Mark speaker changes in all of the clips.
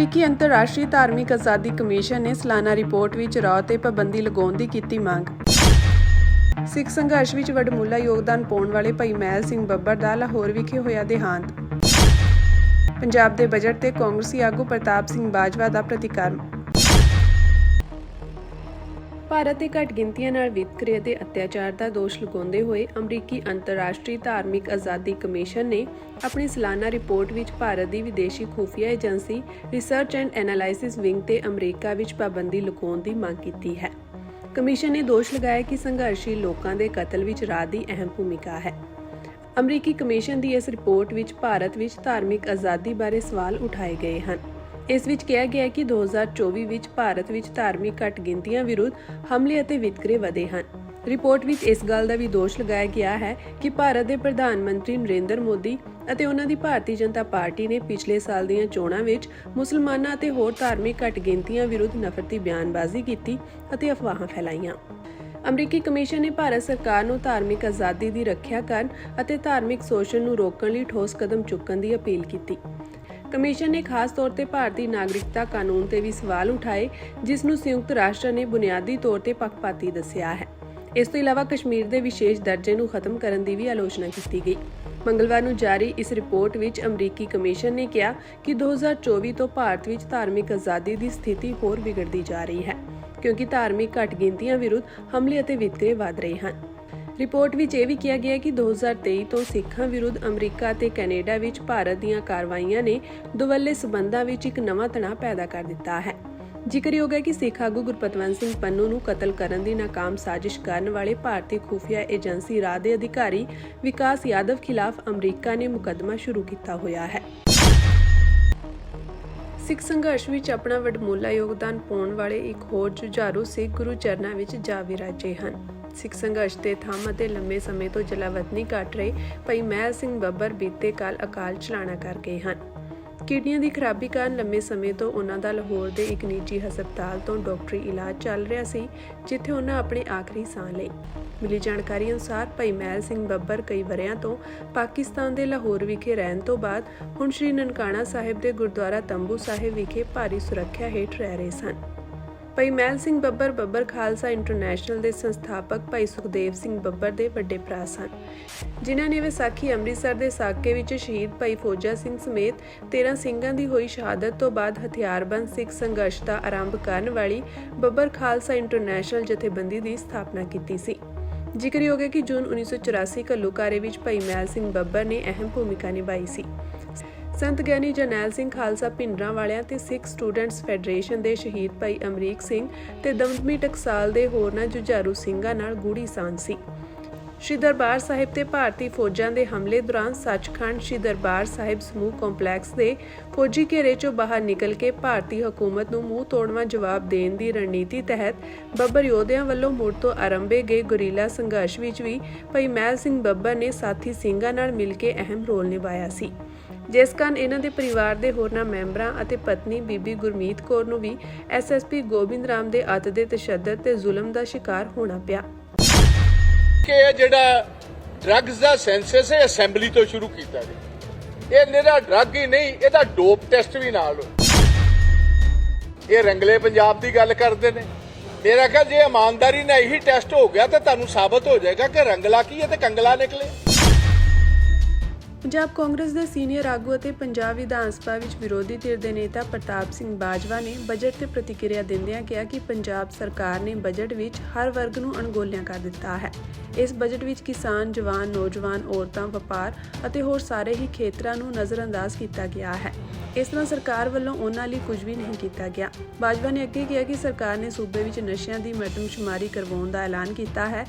Speaker 1: ਅਮਰੀਕੀ ਅੰਤਰਰਾਸ਼ਟਰੀ ਧਾਰਮਿਕ ਆਜ਼ਾਦੀ ਕਮਿਸ਼ਨ ਨੇ ਸਾਲਾਨਾ ਰਿਪੋਰਟ ਵਿੱਚ ਰਾਅ ਤੇ ਪਾਬੰਦੀ ਲਗਾਉਣ ਦੀ ਕੀਤੀ ਮੰਗ। ਸਿੱਖ ਸੰਘਰਸ਼ ਵਿੱਚ ਵਡਮੁੱਲਾ ਯੋਗਦਾਨ ਪਾਉਣ ਵਾਲੇ ਭਾਈ ਮਹਿਲ ਸਿੰਘ ਬੱਬਰ ਦਾ ਲਾਹੌਰ ਵਿਖੇ ਹੋਇਆ ਦੇਹਾਂਤ। ਪੰਜਾਬ ਦੇ ਬਜਟ ਤੇ ਕਾਂਗਰਸੀ ਆਗੂ ਪ੍ਰਤਾਪ ਸਿੰਘ ਬਾਜਵਾ ਦਾ ਪ੍ਰਤੀਕਰਮ। ਭਾਰਤ ਦੇ ਘੱਟ ਗਿਣਤੀਆਂ ਨਾਲ ਵਿਤਕਰੇ ਅਤੇ ਅਤਿਆਚਾਰ ਦਾ ਦੋਸ਼ ਲਗਾਉਂਦੇ ਹੋਏ ਅਮਰੀਕੀ ਅੰਤਰਰਾਸ਼ਟਰੀ ਧਾਰਮਿਕ ਆਜ਼ਾਦੀ ਕਮਿਸ਼ਨ ਨੇ ਆਪਣੀ ਸਾਲਾਨਾ ਰਿਪੋਰਟ ਵਿੱਚ ਭਾਰਤ ਦੀ ਵਿਦੇਸ਼ੀ ਖੁਫੀਆ agency research and analysis wing ਤੇ ਅਮਰੀਕਾ ਵਿੱਚ ਪਾਬੰਦੀ ਲਗਾਉਣ ਦੀ ਮੰਗ ਕੀਤੀ ਹੈ। ਕਮਿਸ਼ਨ ਨੇ ਦੋਸ਼ ਲਗਾਇਆ ਕਿ ਸੰਘਰਸ਼ੀ ਲੋਕਾਂ ਦੇ ਕਤਲ ਵਿੱਚ ਰਾਜ ਦੀ ਅਹਿਮ ਭੂਮਿਕਾ ਹੈ। ਅਮਰੀਕੀ ਕਮਿਸ਼ਨ ਦੀ ਇਸ ਰਿਪੋਰਟ ਵਿੱਚ ਭਾਰਤ ਵਿੱਚ ਧਾਰਮਿਕ ਆਜ਼ਾਦੀ ਬਾਰੇ ਸਵਾਲ ਉਠਾਏ ਗਏ ਹਨ। ਇਸ ਵਿੱਚ ਕਿਹਾ ਗਿਆ ਹੈ ਕਿ 2024 ਵਿੱਚ ਭਾਰਤ ਵਿੱਚ ਧਾਰਮਿਕ ਘੱਟ ਗਿਣਤੀਆਂ ਵਿਰੁੱਧ ਹਮਲੇ ਅਤੇ ਵਿਤਕਰੇ ਵਧੇ ਹਨ। ਰਿਪੋਰਟ ਵਿੱਚ ਇਸ ਗੱਲ ਦਾ ਵੀ ਦੋਸ਼ ਲਗਾਇਆ ਗਿਆ ਹੈ ਕਿ ਭਾਰਤ ਦੇ ਪ੍ਰਧਾਨ ਮੰਤਰੀ ਨਰਿੰਦਰ ਮੋਦੀ ਅਤੇ ਉਹਨਾਂ ਦੀ ਭਾਰਤੀ ਜਨਤਾ ਪਾਰਟੀ ਨੇ ਪਿਛਲੇ ਸਾਲ ਦੀਆਂ ਚੋਣਾਂ ਵਿੱਚ ਮੁਸਲਮਾਨਾਂ ਅਤੇ ਹੋਰ ਧਾਰਮਿਕ ਘੱਟ ਗਿਣਤੀਆਂ ਵਿਰੁੱਧ ਨਫ਼ਰਤੀ ਬਿਆਨਬਾਜ਼ੀ ਕੀਤੀ ਅਤੇ ਅਫਵਾਹਾਂ ਫੈਲਾਈਆਂ। ਅਮਰੀਕੀ ਕਮਿਸ਼ਨ ਨੇ ਭਾਰਤ ਸਰਕਾਰ ਨੂੰ ਧਾਰਮਿਕ ਆਜ਼ਾਦੀ ਦੀ ਰੱਖਿਆ ਕਰਨ ਅਤੇ ਧਾਰਮਿਕ ਸ਼ੋਸ਼ਣ ਨੂੰ ਰੋਕਣ ਲਈ ਠੋਸ ਕਦਮ ਚੁੱਕਣ ਦੀ ਅਪੀਲ ਕੀਤੀ। ਕਮਿਸ਼ਨ ਨੇ ਖਾਸ ਤੌਰ ਤੇ ਭਾਰਤੀ ਨਾਗਰਿਕਤਾ ਕਾਨੂੰਨ ਤੇ ਵੀ ਸਵਾਲ ਉਠਾਏ, ਜਿਸ ਨੂੰ ਸੰਯੁਕਤ ਰਾਸ਼ਟਰ ਨੇ ਬੁਨਿਆਦੀ ਤੌਰ ਤੇ ਪੱਖਪਾਤੀ ਦੱਸਿਆ ਹੈ। ਇਸ ਤੋਂ ਇਲਾਵਾ ਕਸ਼ਮੀਰ ਦੇ ਵਿਸ਼ੇਸ਼ ਦਰਜੇ ਨੂੰ ਖਤਮ ਕਰਨ ਦੀ ਵੀ ਆਲੋਚਨਾ ਕੀਤੀ ਗਈ। ਮੰਗਲਵਾਰ ਨੂੰ ਜਾਰੀ ਇਸ ਰਿਪੋਰਟ ਵਿੱਚ ਅਮਰੀਕੀ ਕਮਿਸ਼ਨ ਨੇ ਕਿਹਾ ਕਿ 2024 ਤੋਂ ਭਾਰਤ ਵਿੱਚ ਧਾਰਮਿਕ ਆਜ਼ਾਦੀ ਦੀ ਸਥਿਤੀ ਹੋਰ ਵਿਗੜਦੀ ਜਾ ਰਹੀ ਹੈ, ਕਿਉਂਕਿ ਧਾਰਮਿਕ ਘੱਟ ਗਿਣਤੀਆਂ ਵਿਰੁੱਧ ਹਮਲੇ ਅਤੇ ਵਿਤਕਰੇ ਵਧ ਰਹੇ ਹਨ। ਰਿਪੋਰਟ ਵਿੱਚ ਇਹ ਵੀ ਕਿਹਾ ਗਿਆ ਕਿ 2023 ਤੋਂ ਸਿੱਖਾਂ ਵਿਰੁੱਧ ਅਮਰੀਕਾ ਅਤੇ ਕੈਨੇਡਾ ਵਿੱਚ ਭਾਰਤ ਦੀਆਂ ਕਾਰਵਾਈਆਂ ਨੇ ਦੁਵੱਲੇ ਸਬੰਧਾਂ ਵਿੱਚ ਇੱਕ ਨਵਾਂ ਤਣਾਅ ਪੈਦਾ ਕਰ ਦਿੱਤਾ ਹੈ। ਜ਼ਿਕਰਯੋਗ ਹੈ ਕਿ ਸਿੱਖ ਆਗੂ ਗੁਰਪਤਵੰਤ ਸਿੰਘ ਪੰਨੂ ਨੂੰ ਕਤਲ ਕਰਨ ਦੀ ਨਾਕਾਮ ਸਾਜ਼ਿਸ਼ ਕਰਨ ਵਾਲੇ ਭਾਰਤੀ ਖੁਫੀਆ ਏਜੰਸੀ ਰਾਅ ਦੇ ਅਧਿਕਾਰੀ ਵਿਕਾਸ ਯਾਦਵ ਖਿਲਾਫ ਅਮਰੀਕਾ ਨੇ ਮੁਕੱਦਮਾ ਸ਼ੁਰੂ ਕੀਤਾ ਹੋਇਆ ਹੈ। ਸਿੱਖ ਸੰਘਰਸ਼ ਵਿੱਚ ਆਪਣਾ ਵਡਮੁੱਲਾ ਯੋਗਦਾਨ ਪਾਉਣ ਵਾਲੇ ਇੱਕ ਹੋਰ ਜੁਝਾਰੂ ਸਿੱਖ ਗੁਰੂ ਚਰਨਾਂ ਵਿੱਚ ਜਾ ਵਿਰਾਜੇ ਹਨ। ਸਿੱਖ ਸੰਘਰਸ਼ ਦੇ ਥੰਮ ਅਤੇ ਲੰਮੇ ਸਮੇਂ ਤੋਂ ਜਲਾਵਤਨੀ ਕੱਟ ਰਹੇ ਭਾਈ ਮਹਿਲ ਸਿੰਘ ਬੱਬਰ ਬੀਤੇ ਕੱਲ ਅਕਾਲ ਚਲਾਣਾ ਕਰ ਗਏ ਹਨ। ਕਿਡਨੀਆਂ ਦੀ ਖਰਾਬੀ ਕਾਰਨ ਲੰਮੇ ਸਮੇਂ ਤੋਂ ਉਹਨਾਂ ਦਾ ਲਾਹੌਰ ਦੇ ਇੱਕ ਨਿੱਜੀ ਹਸਪਤਾਲ ਤੋਂ ਡਾਕਟਰੀ ਇਲਾਜ ਚੱਲ ਰਿਹਾ ਸੀ, ਜਿੱਥੇ ਉਹਨਾਂ ਆਪਣੇ ਆਖਰੀ ਸਾਹ ਲਈ। ਮਿਲੀ ਜਾਣਕਾਰੀ ਅਨੁਸਾਰ ਭਾਈ ਮਹਿਲ ਸਿੰਘ ਬੱਬਰ ਕਈ ਵਰ੍ਹਿਆਂ ਤੋਂ ਪਾਕਿਸਤਾਨ ਦੇ ਲਾਹੌਰ ਵਿਖੇ ਰਹਿਣ ਤੋਂ ਬਾਅਦ ਹੁਣ ਸ਼੍ਰੀ ਨਨਕਾਣਾ ਸਾਹਿਬ ਦੇ ਗੁਰਦੁਆਰਾ ਤੰਬੂ ਸਾਹਿਬ ਵਿਖੇ ਭਾਰੀ ਸੁਰੱਖਿਆ ਹੇਠ ਰਹਿ ਰਹੇ ਸਨ। ਭਾਈ ਮਹਿਲ ਸਿੰਘ ਬੱਬਰ ਖਾਲਸਾ ਇੰਟਰਨੈਸ਼ਨਲ ਦੇ ਸੰਸਥਾਪਕ ਭਾਈ ਸੁਖਦੇਵ ਸਿੰਘ ਬੱਬਰ ਦੇ ਵੱਡੇ ਭਰਾ ਸਨ, ਜਿਨ੍ਹਾਂ ਨੇ ਵਿਸਾਖੀ ਅੰਮ੍ਰਿਤਸਰ ਦੇ ਸਾਕੇ ਵਿੱਚ ਸ਼ਹੀਦ ਭਾਈ ਫੌਜਾ ਸਿੰਘ ਸਮੇਤ 13 ਸਿੰਘਾਂ ਦੀ ਹੋਈ ਸ਼ਹਾਦਤ ਤੋਂ ਬਾਅਦ ਹਥਿਆਰਬੰਦ ਸਿੱਖ ਸੰਘਰਸ਼ ਦਾ ਆਰੰਭ ਕਰਨ ਵਾਲੀ ਬੱਬਰ ਖਾਲਸਾ ਇੰਟਰਨੈਸ਼ਨਲ ਜਥੇਬੰਦੀ ਦੀ ਸਥਾਪਨਾ ਕੀਤੀ ਸੀ। ਜ਼ਿਕਰਯੋਗ ਹੈ ਕਿ ਜੂਨ 1984 ਘੱਲੂਘਾਰੇ ਵਿੱਚ ਭਾਈ ਮਹਿਲ ਸਿੰਘ ਬੱਬਰ ਨੇ ਅਹਿਮ ਭੂਮਿਕਾ ਨਿਭਾਈ ਸੀ। ਸੰਤ ਗਿਆਨੀ ਜਰਨੈਲ ਸਿੰਘ ਖਾਲਸਾ ਭਿੰਡਰਾਂਵਾਲਿਆਂ ਤੇ ਸਿੱਖ ਸਟੂਡੈਂਟਸ ਫੈਡਰੇਸ਼ਨ ਦੇ ਸ਼ਹੀਦ ਭਾਈ ਅਮਰੀਕ ਸਿੰਘ ਤੇ ਦਮਦਮੀ ਟਕਸਾਲ ਦੇ ਹੋਰਨਾਂ ਜੁਝਾਰੂ ਸਿੰਘਾਂ ਨਾਲ ਗੂੜੀ ਸਾਂਝ ਸੀ। ਸ਼੍ਰੀ ਦਰਬਾਰ ਸਾਹਿਬ ਤੇ ਭਾਰਤੀ ਫੌਜਾਂ ਦੇ ਹਮਲੇ ਦੌਰਾਨ ਸੱਚਖੰਡ ਸ਼੍ਰੀ ਦਰਬਾਰ ਸਾਹਿਬ ਸਮੂਹ ਕੰਪਲੈਕਸ ਦੇ ਫੌਜੀ ਘੇਰੇ 'ਚੋਂ ਬਾਹਰ ਨਿਕਲ ਕੇ ਭਾਰਤੀ ਹਕੂਮਤ ਨੂੰ ਮੂੰਹ ਤੋੜਵਾਂ ਜਵਾਬ ਦੇਣ ਦੀ ਰਣਨੀਤੀ ਤਹਿਤ ਬੱਬਰ ਯੋਧਿਆਂ ਵੱਲੋਂ ਮੁੜ ਤੋਂ ਆਰੰਭੇ ਗਏ ਗੁਰੀਲਾ ਸੰਘਰਸ਼ ਵਿੱਚ ਵੀ ਭਾਈ ਮਹਿਲ ਸਿੰਘ ਬੱਬਰ ਨੇ ਸਾਥੀ ਸਿੰਘਾਂ ਨਾਲ ਮਿਲ ਕੇ ਅਹਿਮ ਰੋਲ ਨਿਭਾਇਆ ਸੀ, ਜਿਸ ਕਾਰਨ ਇਹਨਾਂ ਦੇ ਪਰਿਵਾਰ ਦੇ ਹੋਰਨਾਂ ਮੈਂਬਰਾਂ ਅਤੇ ਪਤਨੀ ਬੀਬੀ ਗੁਰਮੀਤ ਕੌਰ ਨੂੰ ਵੀ ਐਸਐਸਪੀ ਗੋਬਿੰਦ ਰਾਮ ਦੇ ਅੱਤ ਦੇ ਤਸ਼ੱਦਦ ਤੇ ਜ਼ੁਲਮ ਦਾ ਸ਼ਿਕਾਰ ਹੋਣਾ ਪਿਆ।
Speaker 2: ਕਿ ਇਹ ਜਿਹੜਾ ਡਰੱਗਸ ਦਾ ਸੈਂਸਸ ਹੈ ਅਸੈਂਬਲੀ ਤੋਂ ਸ਼ੁਰੂ ਕੀਤਾ ਗਿਆ। ਇਹ ਨਿਰਾ ਡਰੱਗ ਹੀ ਨਹੀਂ, ਇਹਦਾ ਡੋਪ ਟੈਸਟ ਵੀ ਨਾਲ ਹੋਇਆ। ਇਹ ਰੰਗਲੇ ਪੰਜਾਬ ਦੀ ਗੱਲ ਕਰਦੇ ਨੇ। ਮੇਰਾ ਖਿਆਲ ਜੇ ਇਮਾਨਦਾਰੀ ਨਾਲ ਇਹੀ ਟੈਸਟ ਹੋ ਗਿਆ ਤਾਂ ਤੁਹਾਨੂੰ ਸਾਬਤ ਹੋ ਜਾਏਗਾ ਕਿ ਰੰਗਲਾ ਕੀ ਹੈ ਤੇ ਕੰਗਲਾ ਨਿਕਲੇ।
Speaker 1: ਪੰਜਾਬ ਕਾਂਗਰਸ ਦੇ ਸੀਨੀਅਰ ਆਗੂ ਅਤੇ ਪੰਜਾਬ ਵਿਧਾਨ ਸਭਾ ਵਿੱਚ ਵਿਰੋਧੀ ਧਿਰ ਦੇ ਨੇਤਾ ਪ੍ਰਤਾਪ ਸਿੰਘ ਬਾਜਵਾ ਨੇ ਬਜਟ ਤੇ ਪ੍ਰਤੀਕਿਰਿਆ ਦਿੰਦਿਆਂ ਕਿਹਾ ਕਿ ਪੰਜਾਬ ਸਰਕਾਰ ਨੇ ਬਜਟ ਵਿੱਚ ਹਰ ਵਰਗ ਨੂੰ ਅਣਗੌਲਿਆ ਕਰ ਦਿੱਤਾ ਹੈ। ਇਸ ਬਜਟ ਵਿੱਚ ਕਿਸਾਨ, ਜਵਾਨ, ਨੌਜਵਾਨ, ਔਰਤਾਂ, ਵਪਾਰ ਅਤੇ ਹੋਰ ਸਾਰੇ ਹੀ ਖੇਤਰਾਂ ਨੂੰ ਨਜ਼ਰਅੰਦਾਜ਼ ਕੀਤਾ ਗਿਆ ਹੈ। ਇਸ ਤਰ੍ਹਾਂ ਸਰਕਾਰ ਵੱਲੋਂ ਉਹਨਾਂ ਲਈ ਕੁਝ ਵੀ ਨਹੀਂ ਕੀਤਾ ਗਿਆ। ਬਾਜਵਾ ਨੇ ਅੱਗੇ ਕਿਹਾ ਕਿ ਸਰਕਾਰ ਨੇ ਸੂਬੇ ਵਿੱਚ ਨਸ਼ਿਆਂ ਦੀ ਮਰਦਮਸ਼ੁਮਾਰੀ ਕਰਵਾਉਣ ਦਾ ਐਲਾਨ ਕੀਤਾ ਹੈ।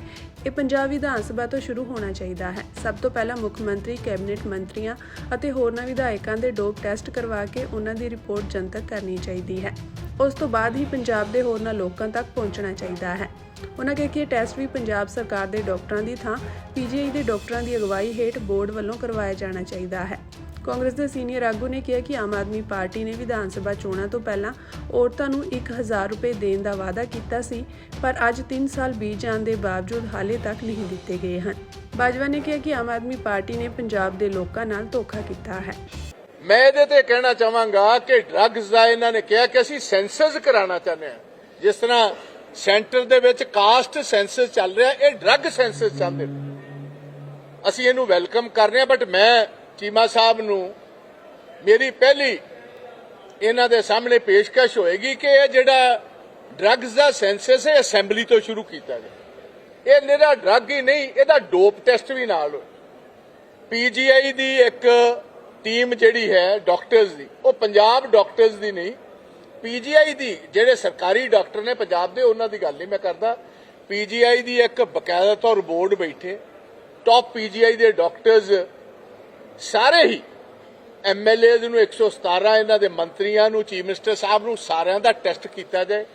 Speaker 1: ਇਹ ਪੰਜਾਬ ਵਿਧਾਨ ਸਭਾ ਤੋਂ ਸ਼ੁਰੂ ਹੋਣਾ ਚਾਹੀਦਾ ਹੈ। ਸਭ ਤੋਂ ਪਹਿਲਾਂ ਮੁੱਖ ਮੰਤਰੀ, ਕੈਬਨਿਟ ਮੰਤਰੀਆਂ ਅਤੇ ਹੋਰਨਾਂ ਵਿਧਾਇਕਾਂ ਦੇ ਡੋਪ ਟੈਸਟ ਕਰਵਾ ਕੇ ਉਹਨਾਂ ਦੀ ਰਿਪੋਰਟ ਜਨਤਕ ਕਰਨੀ ਚਾਹੀਦੀ ਹੈ। ਉਸ ਤੋਂ ਬਾਅਦ ਹੀ ਪੰਜਾਬ ਦੇ ਹੋਰਨਾਂ ਲੋਕਾਂ ਤੱਕ ਪਹੁੰਚਣਾ ਚਾਹੀਦਾ ਹੈ। ਉਹਨਾਂ ਕਿਹਾ ਕਿ ਇਹ ਟੈਸਟ ਵੀ ਪੰਜਾਬ ਸਰਕਾਰ ਦੇ ਡਾਕਟਰਾਂ ਦੀ ਥਾਂ ਪੀਜੀਆਈ ਦੇ ਡਾਕਟਰਾਂ ਦੀ ਅਗਵਾਈ ਹੇਠ ਬੋਰਡ ਵੱਲੋਂ ਕਰਵਾਇਆ ਜਾਣਾ ਚਾਹੀਦਾ ਹੈ। ਕਾਂਗਰਸ ਦੇ ਸੀਨੀਅਰ ਆਗੂ ਨੇ ਕਿਹਾ ਕਿ ਆਮ ਆਦਮੀ ਪਾਰਟੀ ਨੇ ਵਿਧਾਨ ਸਭਾ ਚੋਣਾਂ ਤੋਂ ਪਹਿਲਾਂ ਔਰਤਾਂ ਨੂੰ 1000 ਰੁਪਏ ਦੇਣ ਦਾ ਵਾਅਦਾ ਕੀਤਾ ਸੀ, ਪਰ ਅੱਜ 3 ਸਾਲ ਬੀਤ ਜਾਣ ਦੇ ਬਾਵਜੂਦ ਹਾਲੇ ਤੱਕ ਨਹੀਂ ਦਿੱਤੇ ਗਏ ਹਨ। ਬਾਜਵਾ ਨੇ ਕਿਹਾ ਕਿ ਆਮ ਆਦਮੀ ਪਾਰਟੀ ਨੇ ਪੰਜਾਬ ਦੇ ਲੋਕਾਂ ਨਾਲ ਧੋਖਾ ਕੀਤਾ ਹੈ।
Speaker 2: मैं ਇਹਦੇ ਤੇ ਕਹਿਣਾ ਚਾਹਾਂਗਾ ਕਿ ਡਰੱਗਸ ਦਾ ਇਹਨਾਂ ਨੇ ਕਿਹਾ ਕਿ ਅਸੀਂ ਸੈਂਸਸ ਕਰਾਉਣਾ ਚਾਹੁੰਦੇ ਹਾਂ। ਜਿਸ ਤਰ੍ਹਾਂ ਸੈਂਟਰ ਦੇ ਵਿੱਚ ਕਾਸਟ ਸੈਂਸਸ ਚੱਲ ਰਿਹਾ, ਇਹ ਡਰੱਗ ਸੈਂਸਸ ਚਾਹੁੰਦੇ ਨੇ। ਅਸੀਂ ਇਹਨੂੰ ਵੈਲਕਮ ਕਰ ਰਹੇ ਹਾਂ, ਬਟ ਮੈਂ ਚੀਮਾ ਸਾਹਿਬ ਨੂੰ ਮੇਰੀ ਪਹਿਲੀ ਇਹਨਾਂ ਦੇ ਸਾਹਮਣੇ ਪੇਸ਼ਕਸ਼ ਹੋਏਗੀ ਕਿ ਇਹ ਜਿਹੜਾ ਡਰੱਗਸ ਦਾ ਸੈਂਸਸ ਹੈ ਅਸੈਂਬਲੀ ਤੋਂ ਸ਼ੁਰੂ ਕੀਤਾ ਗਿਆ। ਇਹ ਨਿਰਾ ਡਰੱਗ ਹੀ ਨਹੀਂ, ਇਹਦਾ ਡੋਪ ਟੈਸਟ ਵੀ ਨਾਲ ਹੋਏ। ਪੀਜੀਆਈ ਦੀ ਇੱਕ ਟੀਮ ਜਿਹੜੀ ਹੈ ਡਾਕਟਰਸ ਦੀ, ਉਹ ਪੰਜਾਬ ਡਾਕਟਰਸ ਦੀ ਨਹੀਂ, ਪੀਜੀਆਈ ਦੀ ਜਿਹੜੇ ਸਰਕਾਰੀ ਡਾਕਟਰ ਨੇ ਪੰਜਾਬ ਦੇ, ਉਹਨਾਂ ਦੀ ਗੱਲ ਨਹੀਂ ਮੈਂ ਕਰਦਾ। ਪੀਜੀਆਈ ਦੀ ਇੱਕ ਬਕਾਇਦਾ ਤੌਰ ਬੋਰਡ ਬੈਠੇ, ਟੌਪ ਪੀਜੀਆਈ ਦੇ ਡਾਕਟਰਸ ਸਾਰੇ ਹੀ ਐਮਐਲਏਜ਼ ਨੂੰ 117 ਇਹਨਾਂ ਦੇ ਮੰਤਰੀਆਂ ਨੂੰ, ਚੀਫ ਮਿਨਿਸਟਰ ਸਾਹਿਬ ਨੂੰ, ਸਾਰਿਆਂ ਦਾ ਟੈਸਟ ਕੀਤਾ ਜਾਏ।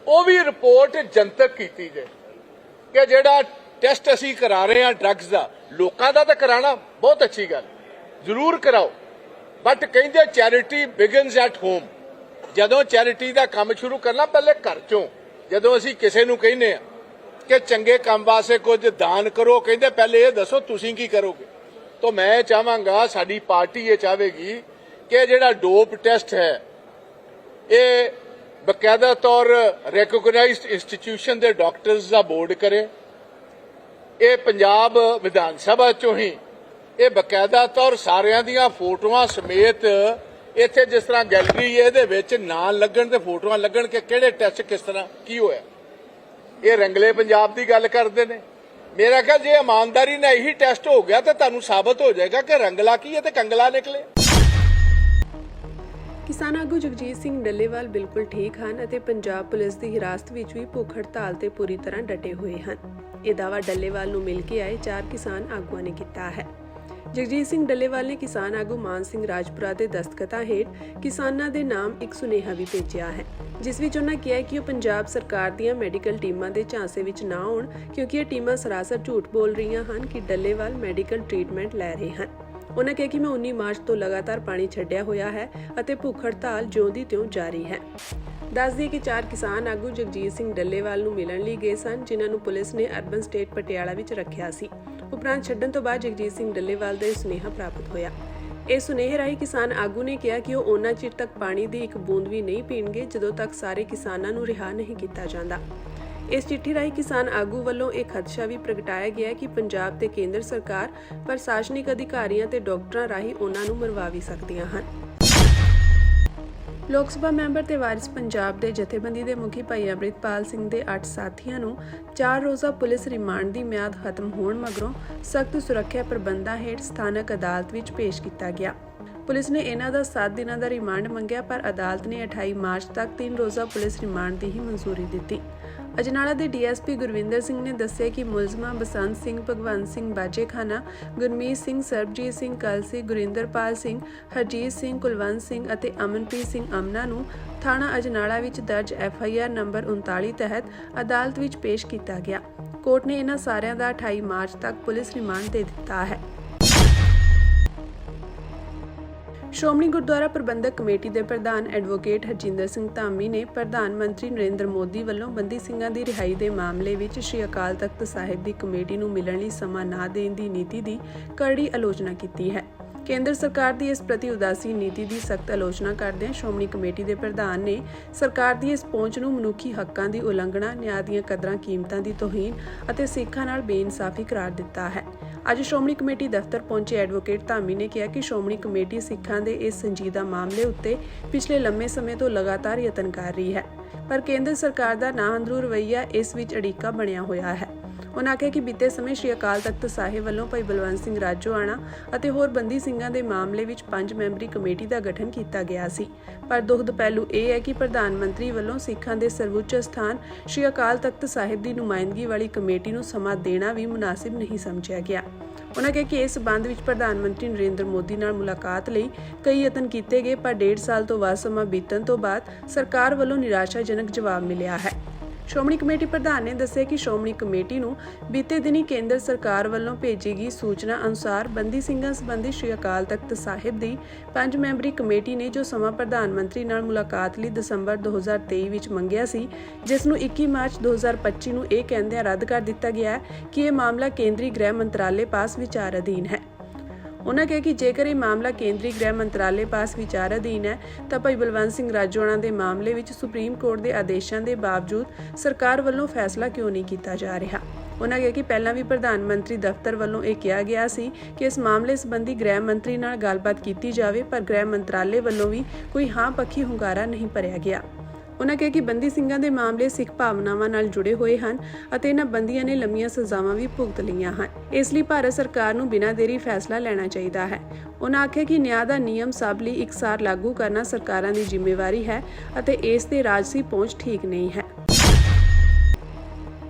Speaker 2: ਉਹ ਵੀ ਰਿਪੋਰਟ ਜਨਤਕ ਕੀਤੀ ਜਾਏ ਕਿ ਜਿਹੜਾ ਟੈਸਟ ਅਸੀਂ ਕਰਾ ਰਹੇ ਹਾਂ ਡਰੱਗਸ ਦਾ, ਲੋਕਾਂ ਦਾ ਤਾਂ ਕਰਾਣਾ ਬਹੁਤ ਅੱਛੀ ਗੱਲ, ਜ਼ਰੂਰ ਕਰਾਓ, ਬਟ ਕਹਿੰਦੇ ਚੈਰਿਟੀ ਬਿਗਨਸ ਐਟ ਹੋਮ। ਜਦੋਂ ਚੈਰਿਟੀ ਦਾ ਕੰਮ ਸ਼ੁਰੂ ਕਰਨਾ ਪਹਿਲੇ ਘਰ ਚੋਂ। ਜਦੋਂ ਅਸੀਂ ਕਿਸੇ ਨੂੰ ਕਹਿੰਦੇ ਆ ਕਿ ਚੰਗੇ ਕੰਮ ਵਾਸਤੇ ਕੁਝ ਦਾਨ ਕਰੋ, ਕਹਿੰਦੇ ਪਹਿਲੇ ਇਹ ਦੱਸੋ ਤੁਸੀਂ ਕੀ ਕਰੋਗੇ। ਤਾਂ ਮੈਂ ਚਾਹਾਂਗਾ, ਸਾਡੀ ਪਾਰਟੀ ਇਹ ਚਾਹੇਗੀ ਕਿ ਜਿਹੜਾ ਡੋਪ ਟੈਸਟ ਹੈ ਇਹ ਬਕਾਇਦਾ ਤੌਰ ਰੈਕੋਗਨਾਈਜ਼ਡ ਇੰਸਟੀਟਿਊਸ਼ਨ ਦੇ ਡਾਕਟਰਸ ਦਾ ਬੋਰਡ ਕਰੇ। ਇਹ ਪੰਜਾਬ ਵਿਧਾਨ ਸਭਾ ਚੋਂ ਹੀ ਇਹ ਬਕਾਇਦਾ ਤੌਰ ਸਾਰਿਆਂ ਦੀਆਂ ਫੋਟੋਆਂ ਸਮੇਤ, ਇੱਥੇ ਜਿਸ ਤਰ੍ਹਾਂ ਗੈਲਰੀ ਇਹਦੇ ਵਿੱਚ ਨਾਂ ਲੱਗਣ ਤੇ ਫੋਟੋਆਂ ਲੱਗਣ ਕਿ ਕਿਹੜੇ ਟੈਸਟ ਕਿਸ ਤਰ੍ਹਾਂ ਕੀ ਹੋਇਆ। ਇਹ ਰੰਗਲੇ ਪੰਜਾਬ ਦੀ ਗੱਲ ਕਰਦੇ ਨੇ। ਮੇਰਾ ਖਿਆਲ ਜੇ ਇਮਾਨਦਾਰੀ ਨਾਲ ਇਹੀ ਟੈਸਟ ਹੋ ਗਿਆ ਤਾਂ ਤੁਹਾਨੂੰ ਸਾਬਤ ਹੋ ਜਾਏਗਾ ਕਿ ਰੰਗਲਾ ਕੀ ਹੈ ਤੇ ਕੰਗਲਾ ਨਿਕਲੇ।
Speaker 1: ਕਿਸਾਨ ਆਗੂ ਜਗਜੀਤ ਸਿੰਘ ਡੱਲੇਵਾਲ ਬਿਲਕੁਲ ਠੀਕ ਹਨ ਅਤੇ ਪੰਜਾਬ ਪੁਲਿਸ ਦੀ ਹਿਰਾਸਤ ਵਿੱਚ ਵੀ ਭੁੱਖ ਹੜਤਾਲ ਤੇ ਪੂਰੀ ਤਰ੍ਹਾਂ ਡਟੇ ਹੋਏ ਹਨ। ਇਹ ਦਾਅਵਾ ਡੱਲੇਵਾਲ ਨੂੰ ਮਿਲ ਕੇ ਆਏ 4 ਕਿਸਾਨ ਆਗੂਆਂ ਨੇ ਕੀਤਾ ਹੈ। ਜਗਜੀਤ ਸਿੰਘ ਡੱਲੇਵਾਲ ਨੇ ਕਿਸਾਨ ਆਗੂ ਮਾਨ ਸਿੰਘ ਰਾਜਪੁਰਾ ਦੇ ਦਸਤਖਤਾਂ ਹੇਠ ਕਿਸਾਨਾਂ ਦੇ ਨਾਮ ਇੱਕ ਸੁਨੇਹਾ ਵੀ ਭੇਜਿਆ ਹੈ, ਜਿਸ ਵਿੱਚ ਉਹਨਾਂ ਕਿਹਾ ਕਿ ਉਹ ਪੰਜਾਬ ਸਰਕਾਰ ਦੀਆਂ ਮੈਡੀਕਲ ਟੀਮਾਂ ਦੇ ਝਾਂਸੇ ਵਿੱਚ ਨਾ ਆਉਣ, ਕਿਉਂਕਿ ਇਹ ਟੀਮਾਂ ਸਰਾਸਰ ਝੂਠ ਬੋਲ ਰਹੀਆਂ ਹਨ ਕਿ ਡੱਲੇਵਾਲ ਮੈਡੀਕਲ ਟ੍ਰੀਟਮੈਂਟ ਲੈ ਰਹੇ ਹਨ। ਉਹਨਾਂ ਕਿਹਾ ਕਿ ਮੈਂ 19 ਮਾਰਚ ਤੋਂ ਲਗਾਤਾਰ ਪਾਣੀ ਛੱਡਿਆ ਹੋਇਆ ਹੈ ਅਤੇ ਭੁੱਖ ਹੜਤਾਲ ਜਿਉਂ ਦੀ ਤਿਉਂ ਜਾਰੀ ਹੈ। ਦੱਸ ਦਈਏ ਕਿ 4 ਕਿਸਾਨ ਆਗੂ ਜਗਜੀਤ ਸਿੰਘ ਡੱਲੇਵਾਲ ਨੂੰ ਮਿਲਣ ਲਈ ਗਏ ਸਨ, ਜਿਨ੍ਹਾਂ ਨੂੰ ਪੁਲਿਸ ਨੇ ਅਰਬਨ ਸਟੇਟ ਪਟਿਆਲਾ ਵਿੱਚ ਰੱਖਿਆ ਸੀ। ਉਪਰੰਤ ਛੱਡਣ ਤੋਂ ਬਾਅਦ ਜਗਜੀਤ ਸਿੰਘ ਡੱਲੇਵਾਲ ਦਾ ਇਹ ਸੁਨੇਹਾ ਪ੍ਰਾਪਤ ਹੋਇਆ। ਇਹ ਸੁਨੇਹੇ ਰਾਹੀਂ ਕਿਸਾਨ ਆਗੂ ਨੇ ਕਿਹਾ ਕਿ ਉਹ ਉਹਨਾਂ ਚਿਰ ਤੱਕ ਪਾਣੀ ਦੀ ਇੱਕ ਬੂੰਦ ਵੀ ਨਹੀਂ ਪੀਣਗੇ ਜਦੋਂ ਤੱਕ ਸਾਰੇ ਕਿਸਾਨਾਂ ਨੂੰ ਰਿਹਾ ਨਹੀਂ ਕੀਤਾ ਜਾਂਦਾ। ਇਸ ਚਿੱਠੀ ਰਾਹੀਂ ਕਿਸਾਨ ਆਗੂ ਵੱਲੋਂ ਇਹ ਖਦਸ਼ਾ ਵੀ ਪ੍ਰਗਟਾਇਆ ਗਿਆ ਕਿ ਪੰਜਾਬ ਤੇ ਕੇਂਦਰ ਸਰਕਾਰ ਪ੍ਰਸ਼ਾਸਨਿਕ ਅਧਿਕਾਰੀਆਂ ਤੇ ਡਾਕਟਰਾਂ ਰਾਹੀਂ ਉਹਨਾਂ ਨੂੰ ਮਰਵਾ ਵੀ ਸਕਦੀਆਂ ਹਨ। ਲੋਕ ਸਭਾ ਮੈਂਬਰ ਤੇ ਵਾਰਿਸ ਪੰਜਾਬ ਦੇ ਜਥੇਬੰਦੀ ਦੇ ਮੁਖੀ ਭਾਈ ਅੰਮ੍ਰਿਤਪਾਲ ਸਿੰਘ ਦੇ 8 ਸਾਥੀਆਂ ਨੂੰ 4 ਰੋਜ਼ਾ ਪੁਲਿਸ ਰਿਮਾਂਡ ਦੀ ਮਿਆਦ ਖਤਮ ਹੋਣ ਮਗਰੋਂ ਸਖਤ ਸੁਰੱਖਿਆ ਪ੍ਰਬੰਧਾਂ ਹੇਠ ਸਥਾਨਕ ਅਦਾਲਤ ਵਿੱਚ ਪੇਸ਼ ਕੀਤਾ ਗਿਆ। ਪੁਲਿਸ ਨੇ ਇਹਨਾਂ ਦਾ 7 ਦਿਨਾਂ ਦਾ ਰਿਮਾਂਡ ਮੰਗਿਆ, ਪਰ ਅਦਾਲਤ ਨੇ 28 ਮਾਰਚ ਤੱਕ 3 ਰੋਜ਼ਾ ਪੁਲਿਸ ਰਿਮਾਂਡ ਦੀ ਹੀ ਮਨਜ਼ੂਰੀ ਦਿੱਤੀ। ਅਜਨਾਲਾ ਦੇ ਡੀਐਸਪੀ ਗੁਰਵਿੰਦਰ ਸਿੰਘ ਨੇ ਦੱਸਿਆ ਕਿ ਮੁਲਜ਼ਮਾਂ ਬਸੰਤ ਸਿੰਘ, ਭਗਵੰਤ ਸਿੰਘ ਬਾਜੇਖਾਨਾ, ਗੁਰਮੀਤ ਸਿੰਘ, ਸਰਬਜੀਤ ਸਿੰਘ ਕਲਸੀ, ਗੁਰਿੰਦਰਪਾਲ ਸਿੰਘ, ਹਰਜੀਤ ਸਿੰਘ, ਕੁਲਵੰਤ ਸਿੰਘ ਅਤੇ ਅਮਨਪ੍ਰੀਤ ਸਿੰਘ ਅਮਨਾ ਨੂੰ ਥਾਣਾ ਅਜਨਾਲਾ ਵਿੱਚ ਦਰਜ FIR ਨੰਬਰ 39 ਤਹਿਤ ਅਦਾਲਤ ਵਿੱਚ ਪੇਸ਼ ਕੀਤਾ ਗਿਆ। ਕੋਰਟ ਨੇ ਇਹਨਾਂ ਸਾਰਿਆਂ ਦਾ 28 ਮਾਰਚ ਤੱਕ ਪੁਲਿਸ ਰਿਮਾਂਡ ਦੇ ਦਿੱਤਾ ਹੈ। ਸ਼੍ਰੋਮਣੀ ਗੁਰਦੁਆਰਾ ਪ੍ਰਬੰਧਕ ਕਮੇਟੀ ਦੇ ਪ੍ਰਧਾਨ ਐਡਵੋਕੇਟ ਹਰਜਿੰਦਰ ਸਿੰਘ ਧਾਮੀ ਨੇ ਪ੍ਰਧਾਨ ਮੰਤਰੀ ਨਰਿੰਦਰ ਮੋਦੀ ਵੱਲੋਂ ਬੰਦੀ ਸਿੰਘਾਂ ਦੀ ਰਿਹਾਈ ਦੇ ਮਾਮਲੇ ਵਿੱਚ ਸ੍ਰੀ ਅਕਾਲ ਤਖਤ ਸਾਹਿਬ ਦੀ ਕਮੇਟੀ ਨੂੰ ਮਿਲਣ ਲਈ ਸਮਾਂ ਨਾ ਦੇਣ ਦੀ ਨੀਤੀ ਦੀ ਕਰੜੀ ਆਲੋਚਨਾ ਕੀਤੀ ਹੈ। ਕੇਂਦਰ ਸਰਕਾਰ ਦੀ ਇਸ ਪ੍ਰਤੀ ਉਦਾਸੀਨ ਨੀਤੀ ਦੀ ਸਖਤ ਆਲੋਚਨਾ ਕਰਦਿਆਂ ਸ਼੍ਰੋਮਣੀ ਕਮੇਟੀ ਦੇ ਪ੍ਰਧਾਨ ਨੇ ਸਰਕਾਰ ਦੀ ਇਸ ਪਹੁੰਚ ਨੂੰ ਮਨੁੱਖੀ ਹੱਕਾਂ ਦੀ ਉਲੰਘਣਾ, ਨਿਆਂ ਦੀਆਂ ਕਦਰਾਂ ਕੀਮਤਾਂ ਦੀ ਤੋਹੀਨ ਅਤੇ ਸਿੱਖਾਂ ਨਾਲ ਬੇਇਨਸਾਫੀ ਕਰਾਰ ਦਿੱਤਾ ਹੈ। ਅੱਜ ਸ਼੍ਰੋਮਣੀ ਕਮੇਟੀ ਦਫ਼ਤਰ ਪਹੁੰਚੇ ਐਡਵੋਕੇਟ ਧਾਮੀ ਨੇ ਕਿਹਾ ਕਿ ਸ਼੍ਰੋਮਣੀ ਕਮੇਟੀ ਸਿੱਖਾਂ ਦੇ ਇਸ ਸੰਜੀਦਾ ਮਾਮਲੇ ਉੱਤੇ ਪਿਛਲੇ ਲੰਮੇ ਸਮੇਂ ਤੋਂ ਲਗਾਤਾਰ ਯਤਨ ਕਰ ਰਹੀ ਹੈ, ਪਰ ਕੇਂਦਰ ਸਰਕਾਰ ਦਾ ਨਾਅੰਦਰੂ ਰਵੱਈਆ ਇਸ ਵਿੱਚ ਅੜਿੱਕਾ ਬਣਿਆ ਹੋਇਆ ਹੈ। ਉਨ੍ਹਾਂ ਆਖਿਆ ਕਿ ਬੀਤੇ ਸਮੇਂ ਸ੍ਰੀ ਅਕਾਲ ਤਖਤ ਸਾਹਿਬ ਵੱਲੋਂ ਭਾਈ ਬਲਵੰਤ ਸਿੰਘ ਰਾਜੋਆਣਾ ਅਤੇ ਹੋਰ ਬੰਦੀ ਸਿੰਘਾਂ ਦੇ ਮਾਮਲੇ ਵਿੱਚ 5 ਮੈਂਬਰੀ ਕਮੇਟੀ ਦਾ ਗਠਨ ਕੀਤਾ ਗਿਆ ਸੀ, ਪਰ ਦੁਖਦ ਪਹਿਲੂ ਇਹ ਹੈ ਕਿ ਪ੍ਰਧਾਨ ਮੰਤਰੀ ਵੱਲੋਂ ਸਿੱਖਾਂ ਦੇ ਸਰਵਉੱਚ ਸਥਾਨ ਸ੍ਰੀ ਅਕਾਲ ਤਖਤ ਸਾਹਿਬ ਦੀ ਨੁਮਾਇੰਦਗੀ ਵਾਲੀ ਕਮੇਟੀ ਨੂੰ ਸਮਾਂ ਦੇਣਾ ਵੀ ਮੁਨਾਸਿਬ ਨਹੀਂ ਸਮਝਿਆ ਗਿਆ। ਉਨ੍ਹਾਂ ਕਿਹਾ ਕਿ ਇਸ ਸਬੰਧ ਵਿੱਚ ਪ੍ਰਧਾਨ ਮੰਤਰੀ ਨਰਿੰਦਰ ਮੋਦੀ ਨਾਲ ਮੁਲਾਕਾਤ ਲਈ ਕਈ ਯਤਨ ਕੀਤੇ ਗਏ, ਪਰ 1.5 ਸਾਲ ਤੋਂ ਵੱਧ ਸਮਾਂ ਬੀਤਣ ਤੋਂ ਬਾਅਦ ਸਰਕਾਰ ਵੱਲੋਂ ਨਿਰਾਸ਼ਾਜਨਕ ਜਵਾਬ ਮਿਲਿਆ ਹੈ। ਸ਼੍ਰੋਮਣੀ ਕਮੇਟੀ ਪ੍ਰਧਾਨ ਨੇ ਦੱਸਿਆ ਕਿ ਸ਼੍ਰੋਮਣੀ ਕਮੇਟੀ ਨੂੰ ਬੀਤੇ ਦਿਨੀ ਕੇਂਦਰ ਸਰਕਾਰ ਵੱਲੋਂ ਭੇਜੀ ਗਈ ਸੂਚਨਾ ਅਨੁਸਾਰ ਬੰਦੀ ਸਿੰਘਾਂ ਸੰਬੰਧੀ ਸ੍ਰੀ ਅਕਾਲ ਤਖਤ ਸਾਹਿਬ ਦੀ 5 ਮੈਂਬਰੀ ਕਮੇਟੀ ਨੇ ਜੋ ਸਮਾਂ ਪ੍ਰਧਾਨ ਮੰਤਰੀ ਨਾਲ ਮੁਲਾਕਾਤ ਲਈ ਦਸੰਬਰ 2023 ਵਿੱਚ ਮੰਗਿਆ ਸੀ, ਜਿਸ ਨੂੰ 21 ਮਾਰਚ 2025 ਨੂੰ ਇਹ ਕਹਿੰਦਿਆਂ ਰੱਦ ਕਰ ਦਿੱਤਾ ਗਿਆ ਕਿ ਇਹ ਮਾਮਲਾ ਕੇਂਦਰੀ ਗ੍ਰਹਿ ਮੰਤਰਾਲੇ ਪਾਸ ਵਿਚਾਰ ਅਧੀਨ ਹੈ। ਉਹਨਾਂ ਕਿਹਾ ਕਿ ਜੇਕਰ ਇਹ ਮਾਮਲਾ ਕੇਂਦਰੀ ਗ੍ਰਹਿ ਮੰਤਰਾਲੇ ਪਾਸ ਵਿਚਾਰ ਅਧੀਨ ਹੈ ਤਾਂ ਭਾਈ ਬਲਵੰਤ ਸਿੰਘ ਰਾਜੋਆਣਾ ਦੇ ਮਾਮਲੇ ਵਿੱਚ ਸੁਪਰੀਮ ਕੋਰਟ ਦੇ ਆਦੇਸ਼ਾਂ ਦੇ ਬਾਵਜੂਦ ਸਰਕਾਰ ਵੱਲੋਂ ਫੈਸਲਾ ਕਿਉਂ ਨਹੀਂ ਕੀਤਾ ਜਾ ਰਿਹਾ। ਉਹਨਾਂ ਕਿਹਾ ਕਿ ਪਹਿਲਾਂ ਵੀ ਪ੍ਰਧਾਨ ਮੰਤਰੀ ਦਫ਼ਤਰ ਵੱਲੋਂ ਇਹ ਕਿਹਾ ਗਿਆ ਸੀ ਕਿ ਇਸ ਮਾਮਲੇ ਸੰਬੰਧੀ ਗ੍ਰਹਿ ਮੰਤਰੀ ਨਾਲ ਗੱਲਬਾਤ ਕੀਤੀ ਜਾਵੇ, ਪਰ ਗ੍ਰਹਿ ਮੰਤਰਾਲੇ ਵੱਲੋਂ ਵੀ ਕੋਈ ਹਾਂ ਪੱਖੀ ਹੁੰਗਾਰਾ ਨਹੀਂ ਭਰਿਆ ਗਿਆ। ਉਹਨਾਂ ਕਿਹਾ ਕਿ ਬੰਦੀ ਸਿੰਘਾਂ ਦੇ ਮਾਮਲੇ ਸਿੱਖ ਭਾਵਨਾਵਾਂ ਨਾਲ ਜੁੜੇ ਹੋਏ ਹਨ ਅਤੇ ਇਹਨਾਂ ਬੰਦੀਆਂ ਨੇ ਲੰਮੀਆਂ ਸਜ਼ਾਵਾਂ ਵੀ ਭੁਗਤ ਲਈਆਂ ਹਨ। ਇਸ ਲਈ ਭਾਰਤ ਸਰਕਾਰ ਨੂੰ ਬਿਨਾਂ ਦੇਰੀ ਫੈਸਲਾ ਲੈਣਾ ਚਾਹੀਦਾ ਹੈ। ਉਹਨਾਂ ਆਖਿਆ ਕਿ ਨਿਆਂ ਦਾ ਨਿਯਮ ਸਭ ਲਈ ਇਕਸਾਰ ਲਾਗੂ ਕਰਨਾ ਸਰਕਾਰਾਂ ਦੀ ਜ਼ਿੰਮੇਵਾਰੀ ਹੈ ਅਤੇ ਇਸ ਤੇ ਰਾਜਸੀ ਪਹੁੰਚ ਠੀਕ ਨਹੀਂ ਹੈ।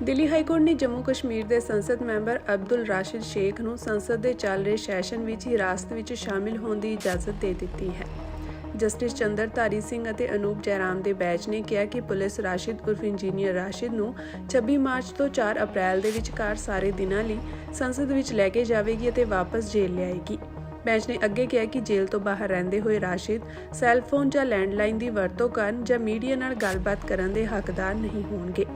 Speaker 1: ਦਿੱਲੀ ਹਾਈ ਕੋਰਟ ਨੇ ਜੰਮੂ ਕਸ਼ਮੀਰ ਦੇ ਸੰਸਦ ਮੈਂਬਰ ਅਬਦੁਲ ਰਾਸ਼ਿਦ ਸ਼ੇਖ ਨੂੰ ਸੰਸਦ ਦੇ ਚੱਲ ਰਹੇ ਸੈਸ਼ਨ ਵਿੱਚ ਹਿਰਾਸਤ ਵਿੱਚ ਸ਼ਾਮਿਲ ਹੋਣ ਦੀ ਇਜਾਜ਼ਤ ਦੇ ਦਿੱਤੀ ਹੈ। ਜਸਟਿਸ ਚੰਦਰਧਾਰੀ ਸਿੰਘ ਅਤੇ ਅਨੂਪ ਜੈਰਾਮ ਦੇ ਬੈਂਚ ਨੇ ਕਿਹਾ ਕਿ ਪੁਲਿਸ ਰਾਸ਼ਿਦ ਉਰਫ ਇੰਜੀਨੀਅਰ ਰਾਸ਼ਿਦ ਨੂੰ 26 ਮਾਰਚ ਤੋਂ 4 ਅਪ੍ਰੈਲ ਦੇ ਵਿਚਕਾਰ ਸਾਰੇ ਦਿਨਾਂ ਲਈ ਸੰਸਦ ਵਿੱਚ ਲੈ ਕੇ ਜਾਵੇਗੀ ਅਤੇ ਵਾਪਸ ਜੇਲ੍ਹ ਲਿਆਏਗੀ। ਬੈਂਚ ਨੇ ਅੱਗੇ ਕਿਹਾ ਕਿ ਜੇਲ੍ਹ ਤੋਂ ਬਾਹਰ ਰਹਿੰਦੇ ਹੋਏ ਰਾਸ਼ਿਦ ਸੈੱਲ ਫੋਨ ਜਾਂ ਲੈਂਡਲਾਈਨ ਦੀ ਵਰਤੋਂ ਕਰਨ ਜਾਂ ਮੀਡੀਆ ਨਾਲ ਗੱਲਬਾਤ ਕਰਨ ਦੇ ਹੱਕਦਾਰ ਨਹੀਂ ਹੋਣਗੇ।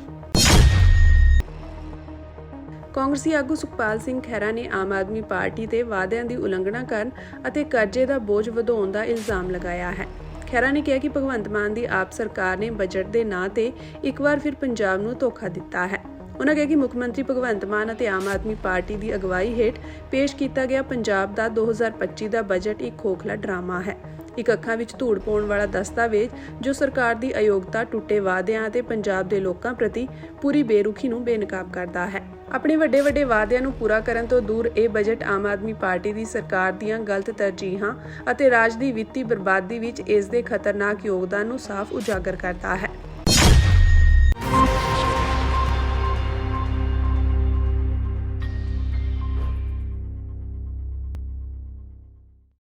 Speaker 1: ਕਾਂਗਰਸੀ ਆਗੂ ਸੁਖਪਾਲ ਸਿੰਘ ਖਹਿਰਾ ਨੇ ਆਮ ਆਦਮੀ ਪਾਰਟੀ ਤੇ ਵਾਅਦਿਆਂ ਦੀ ਉਲੰਘਣਾ ਕਰਨ ਅਤੇ ਕਰਜ਼ੇ ਦਾ ਬੋਝ ਵਧਾਉਣ ਦਾ ਇਲਜ਼ਾਮ ਲਗਾਇਆ ਹੈ। ਖਹਿਰਾ ਨੇ ਕਿਹਾ ਕਿ ਭਗਵੰਤ ਮਾਨ ਦੀ ਆਪ ਸਰਕਾਰ ਨੇ ਬਜਟ ਦੇ ਨਾਂ ਤੇ ਇੱਕ ਵਾਰ ਫਿਰ ਪੰਜਾਬ ਨੂੰ ਧੋਖਾ ਦਿੱਤਾ ਹੈ। ਉਹਨਾਂ ਕਿਹਾ ਕਿ ਮੁੱਖ ਮੰਤਰੀ ਭਗਵੰਤ ਮਾਨ ਅਤੇ ਆਮ ਆਦਮੀ ਪਾਰਟੀ ਦੀ ਅਗਵਾਈ ਹੇਠ ਪੇਸ਼ ਕੀਤਾ ਗਿਆ ਪੰਜਾਬ ਦਾ 2025 ਦਾ ਬਜਟ ਇੱਕ ਖੋਖਲਾ ਡਰਾਮਾ ਹੈ। ਇੱਕ ਅੱਖਾਂ ਵਿੱਚ ਧੂੜ ਪਾਉਣ ਵਾਲਾ ਦਸਤਾਵੇਜ਼ ਜੋ ਸਰਕਾਰ ਦੀ ਅਯੋਗਤਾ, ਟੁੱਟੇ ਵਾਅਦਿਆਂ ਅਤੇ ਪੰਜਾਬ ਦੇ ਲੋਕਾਂ ਪ੍ਰਤੀ ਪੂਰੀ ਬੇਰੁਖੀ ਨੂੰ ਬੇਨਕਾਬ ਕਰਦਾ ਹੈ। ਆਪਣੇ ਵੱਡੇ ਵਾਅਦਿਆਂ ਨੂੰ ਪੂਰਾ ਕਰਨ ਤੋਂ ਦੂਰ ਇਹ ਬਜਟ ਆਮ ਆਦਮੀ ਪਾਰਟੀ ਦੀ ਸਰਕਾਰ ਦੀਆਂ ਗਲਤ ਤਰਜੀਹਾਂ ਅਤੇ ਰਾਜ ਦੀ ਵਿੱਤੀ ਬਰਬਾਦੀ ਵਿੱਚ ਇਸ ਦੇ ਖਤਰਨਾਕ ਯੋਗਦਾਨ ਨੂੰ ਸਾਫ਼ ਉਜਾਗਰ ਕਰਦਾ ਹੈ।